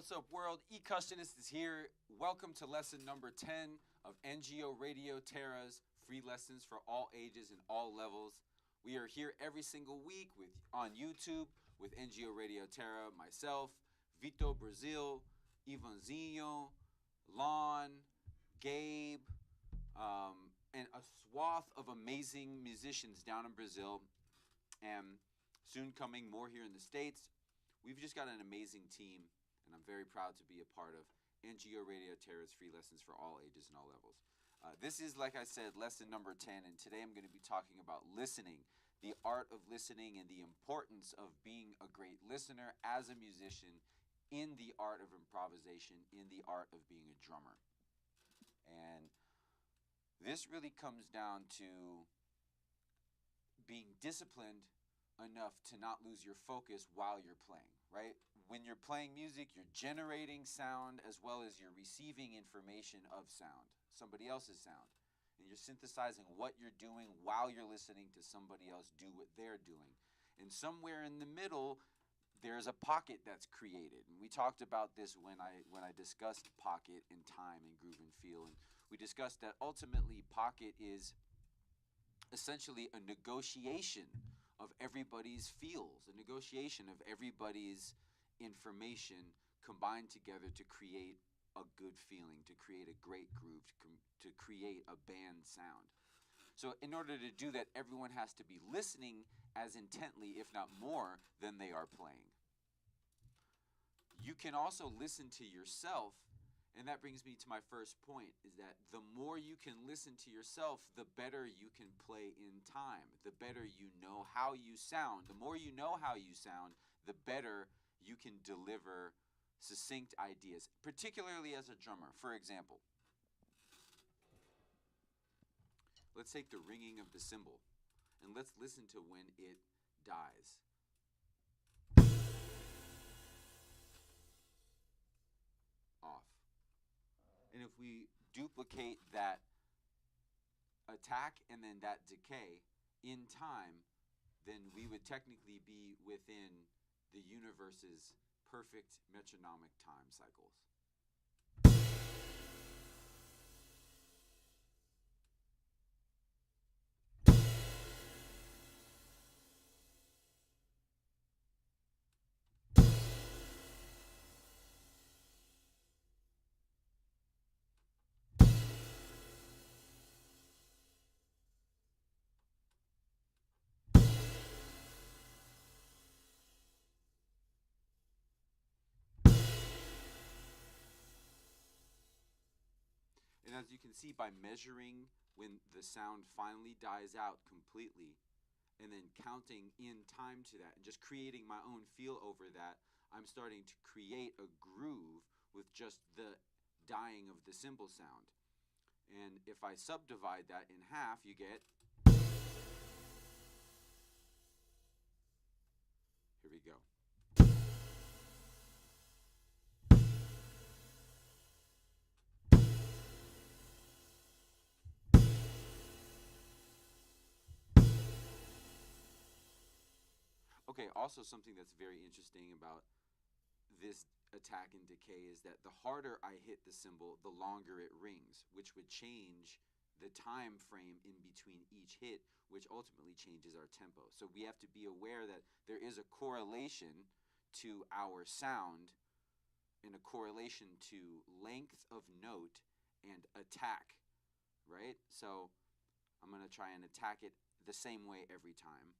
what's up, world? E-Customist is here. Welcome to lesson number 10 of NGO Radio Terra's free lessons for all ages and all levels. We are here every single week on YouTube with NGO Radio Terra, myself, Vito Brazil, Ivanzinho, Lon, Gabe, and a swath of amazing musicians down in Brazil, and soon coming more here in the States. We've just got an amazing team, and I'm very proud to be a part of NGO Radio Terra's free lessons for all ages and all levels. This is, like I said, lesson number 10, and today I'm going to be talking about listening, the art of listening, and the importance of being a great listener as a musician in the art of improvisation, in the art of being a drummer. And this really comes down to being disciplined enough to not lose your focus while you're playing, right? When you're playing music, you're generating sound as well as you're receiving information of sound, somebody else's sound. And you're synthesizing what you're doing while you're listening to somebody else do what they're doing. And somewhere in the middle, there's a pocket that's created. And we talked about this when I discussed pocket and time and groove and feel. And we discussed that ultimately pocket is essentially a negotiation of everybody's feels, a negotiation of everybody's information combined together to create a good feeling, to create a great groove, to create a band sound. So in order to do that, everyone has to be listening as intently, if not more, than they are playing. You can also listen to yourself. And that brings me to my first point, is that the more you can listen to yourself, the better you can play in time, the better you know how you sound. The more you know how you sound, the better you can deliver succinct ideas, particularly as a drummer. For example, let's take the ringing of the cymbal, and let's listen to when it dies. Off. And if we duplicate that attack and then that decay in time, then we would technically be within the universe's perfect metronomic time cycles. And as you can see, by measuring when the sound finally dies out completely and then counting in time to that and just creating my own feel over that, I'm starting to create a groove with just the dying of the cymbal sound. And if I subdivide that in half, you get... Here we go. Okay, also something that's very interesting about this attack and decay is that the harder I hit the cymbal, the longer it rings, which would change the time frame in between each hit, which ultimately changes our tempo. So we have to be aware that there is a correlation to our sound and a correlation to length of note and attack, right? So I'm going to try and attack it the same way every time.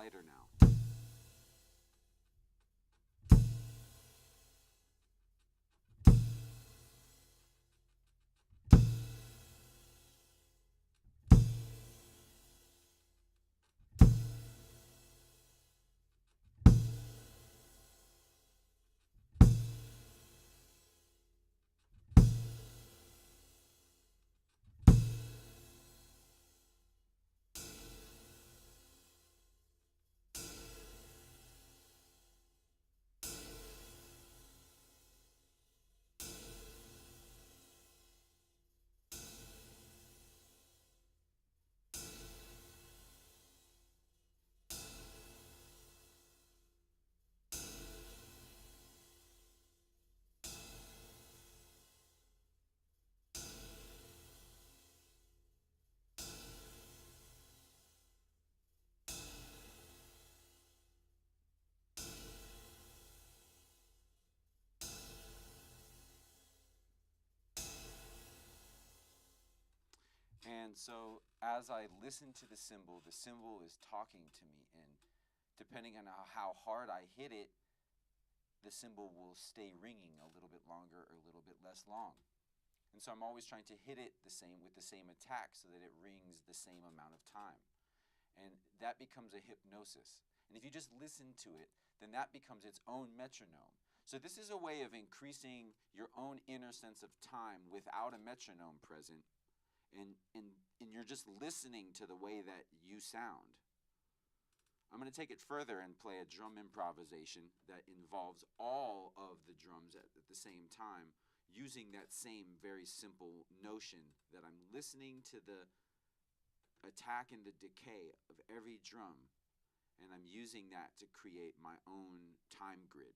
lighter now. And so as I listen to the cymbal is talking to me, and depending on how hard I hit it, the cymbal will stay ringing a little bit longer or a little bit less long. And so I'm always trying to hit it the same with the same attack so that it rings the same amount of time. And that becomes a hypnosis. And if you just listen to it, then that becomes its own metronome. So this is a way of increasing your own inner sense of time without a metronome present. And you're just listening to the way that you sound. I'm going to take it further and play a drum improvisation that involves all of the drums at the same time, using that same very simple notion that I'm listening to the attack and the decay of every drum, and I'm using that to create my own time grid.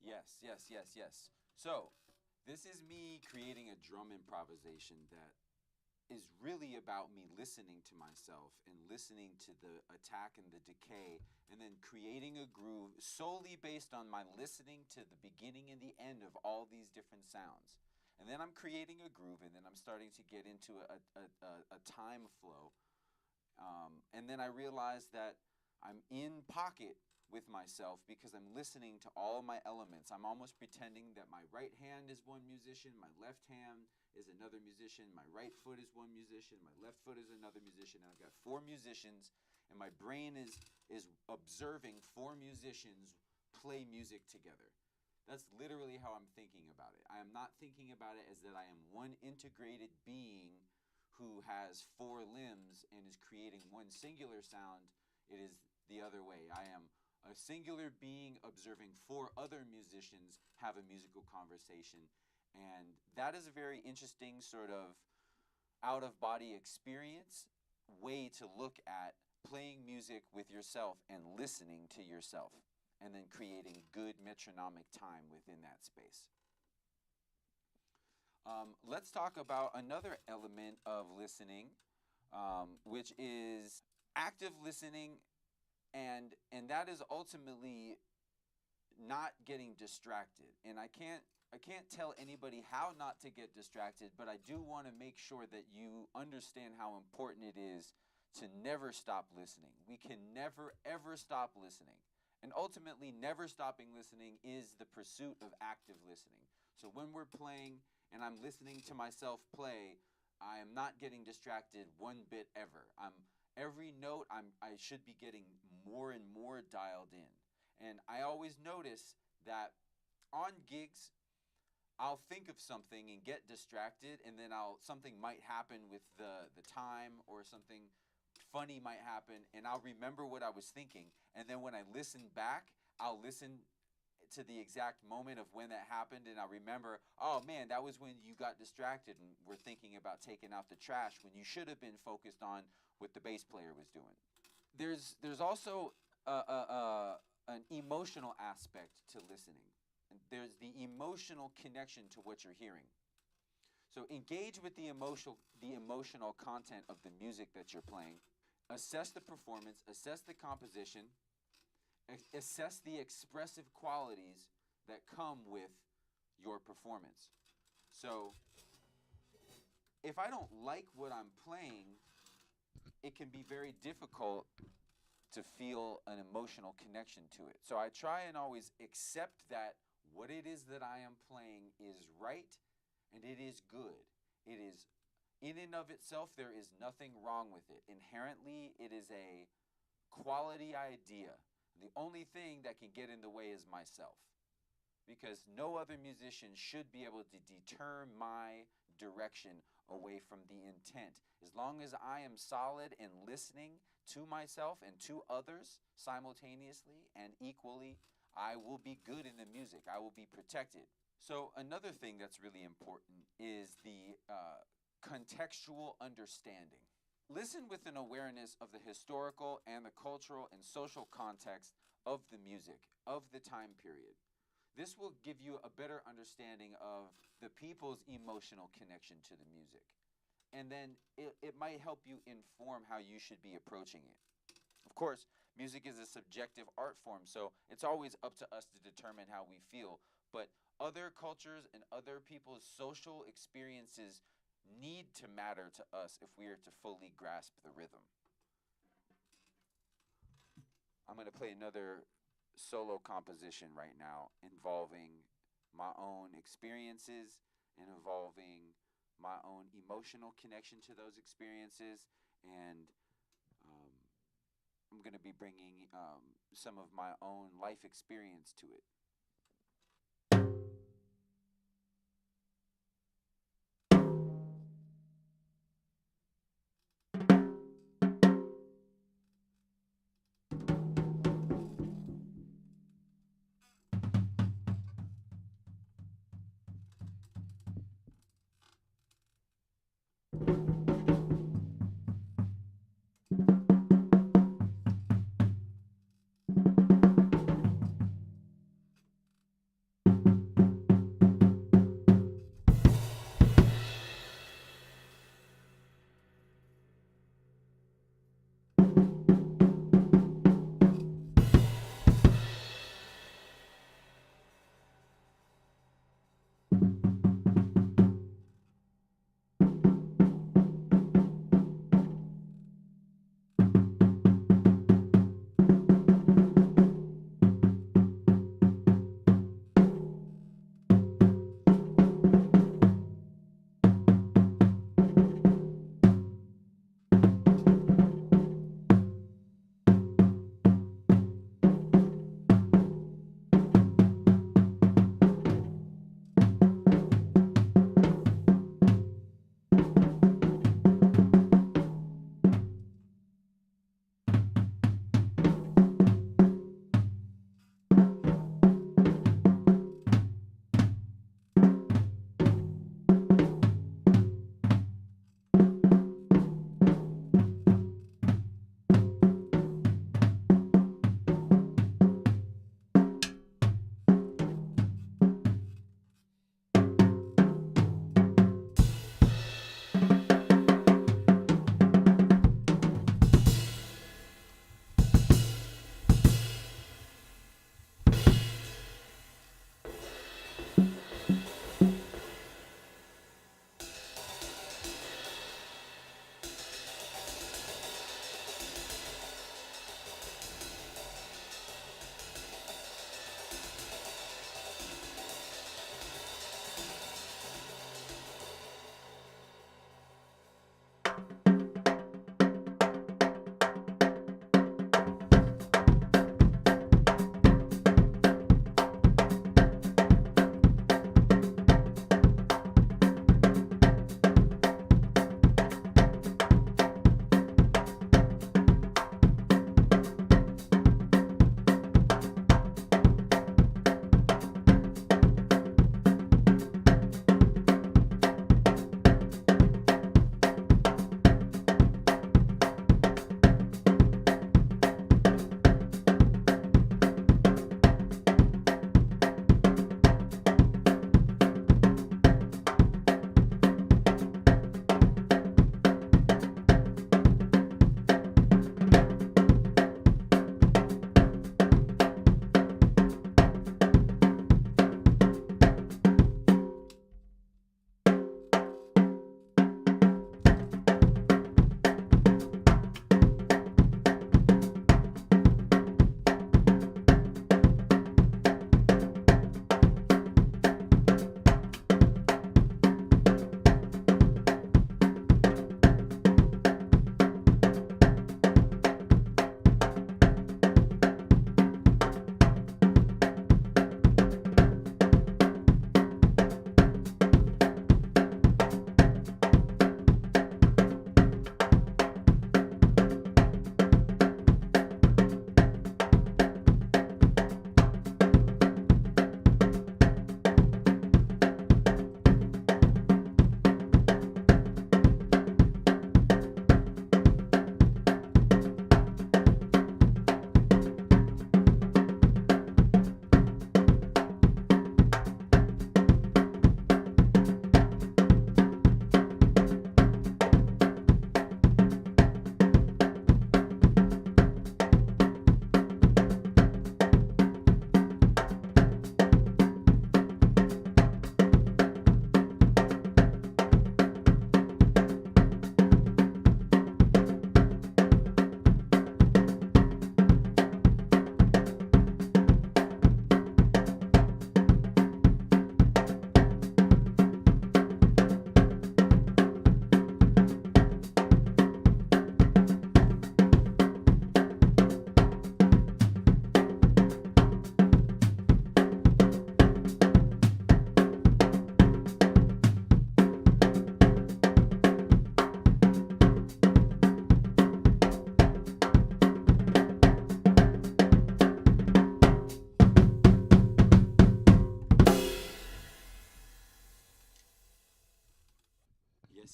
Yes, yes, yes, yes. So, this is me creating a drum improvisation that is really about me listening to myself and listening to the attack and the decay, and then creating a groove solely based on my listening to the beginning and the end of all these different sounds. And then I'm creating a groove, and then I'm starting to get into a time flow. And then I realize that I'm in pocket with myself because I'm listening to all my elements. I'm almost pretending that my right hand is one musician, my left hand is another musician, my right foot is one musician, my left foot is another musician, and I've got four musicians, and my brain is observing four musicians play music together. That's literally how I'm thinking about it. I am not thinking about it as that I am one integrated being who has four limbs and is creating one singular sound. It is the other way. I am a singular being observing four other musicians have a musical conversation. And that is a very interesting sort of out of body experience way to look at playing music with yourself and listening to yourself, and then creating good metronomic time within that space. Let's talk about another element of listening, which is active listening, and that is ultimately not getting distracted. And I can't tell anybody how not to get distracted, but I do want to make sure that you understand how important it is to never stop listening. We can never ever stop listening. And ultimately, never stopping listening is the pursuit of active listening. So when we're playing and I'm listening to myself play, I am not getting distracted one bit ever. Every note I should be getting more and more dialed in. And I always notice that on gigs, I'll think of something and get distracted, and then something might happen with the time, or something funny might happen, and I'll remember what I was thinking. And then when I listen back, I'll listen to the exact moment of when that happened, and I'll remember, oh man, that was when you got distracted and were thinking about taking out the trash when you should have been focused on what the bass player was doing. There's also an emotional aspect to listening. And there's the emotional connection to what you're hearing. So engage with the emotional content of the music that you're playing. Assess the performance, assess the composition, assess the expressive qualities that come with your performance. So if I don't like what I'm playing, it can be very difficult to feel an emotional connection to it. So I try and always accept that what it is that I am playing is right and it is good. It is, in and of itself, there is nothing wrong with it. Inherently, it is a quality idea. The only thing that can get in the way is myself, because no other musician should be able to deter my direction away from the intent. As long as I am solid in listening to myself and to others simultaneously and equally, I will be good in the music. I will be protected. So another thing that's really important is the contextual understanding. Listen with an awareness of the historical and the cultural and social context of the music, of the time period. This will give you a better understanding of the people's emotional connection to the music. And then it might help you inform how you should be approaching it. Of course, music is a subjective art form, so it's always up to us to determine how we feel. But other cultures and other people's social experiences need to matter to us if we are to fully grasp the rhythm. I'm going to play another solo composition right now involving my own experiences and involving my own emotional connection to those experiences. And I'm going to be bringing some of my own life experience to it.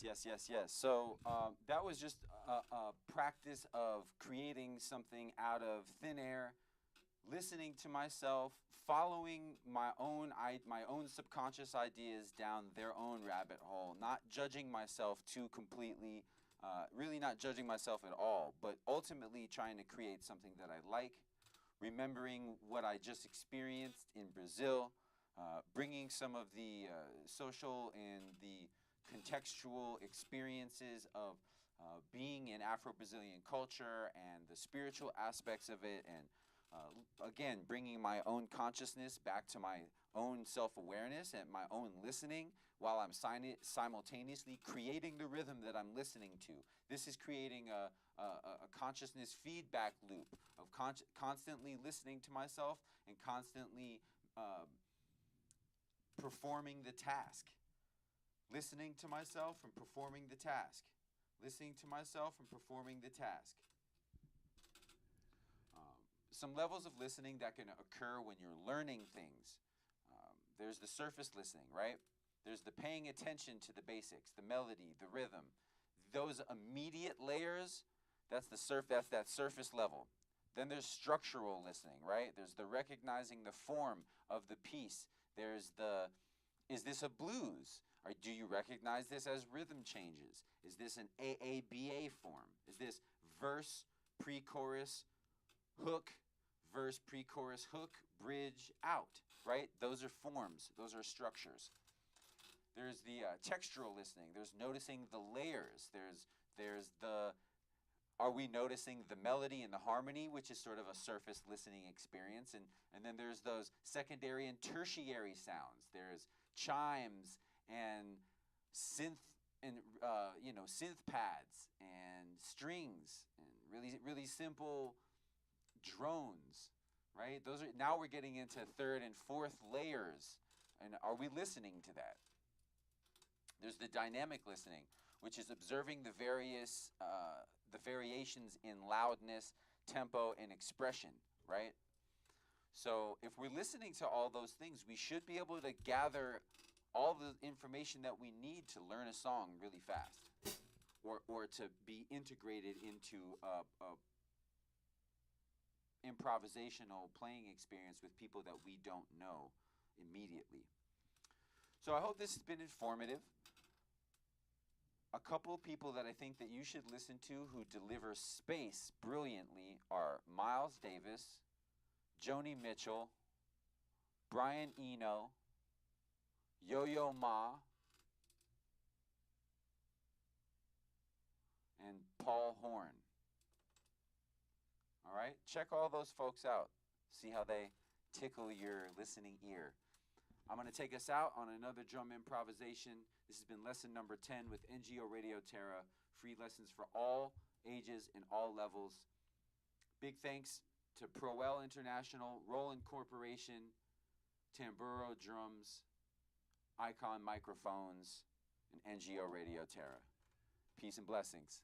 Yes. So that was just a practice of creating something out of thin air, listening to myself, following my own subconscious ideas down their own rabbit hole, not judging myself too completely, really not judging myself at all, but ultimately trying to create something that I like, remembering what I just experienced in Brazil, bringing some of the social and the contextual experiences of being in Afro-Brazilian culture and the spiritual aspects of it, and again, bringing my own consciousness back to my own self-awareness and my own listening while I'm simultaneously creating the rhythm that I'm listening to. This is creating a consciousness feedback loop of constantly listening to myself and constantly performing the task. Listening to myself and performing the task. Listening to myself and performing the task. Some levels of listening that can occur when you're learning things. There's the surface listening, right? There's the paying attention to the basics, the melody, the rhythm. Those immediate layers, that's that surface level. Then there's structural listening, right? There's the recognizing the form of the piece. There's the, is this a blues? Or do you recognize this as rhythm changes? Is this an AABA form? Is this verse, pre-chorus, hook, verse, pre-chorus, hook, bridge, out, right? Those are forms. Those are structures. There's the textural listening. There's noticing the layers. There's the, are we noticing the melody and the harmony, which is sort of a surface listening experience. And then there's those secondary and tertiary sounds. There's chimes and synth and synth pads and strings and really simple drones, right? Those are, now we're getting into third and fourth layers. And are we listening to that? There's the dynamic listening, which is observing the variations in loudness, tempo, and expression, right? So if we're listening to all those things, we should be able to gather all the information that we need to learn a song really fast, or to be integrated into a improvisational playing experience with people that we don't know immediately. So I hope this has been informative. A couple of people that I think that you should listen to who deliver space brilliantly are Miles Davis, Joni Mitchell, Brian Eno, Yo-Yo Ma, and Paul Horn. All right? Check all those folks out. See how they tickle your listening ear. I'm going to take us out on another drum improvisation. This has been lesson number 10 with NGO Radio Terra. Free lessons for all ages and all levels. Big thanks to Proel International, Roland Corporation, Tamburo Drums, Icon Microphones, and NGO Radio Terra. Peace and blessings.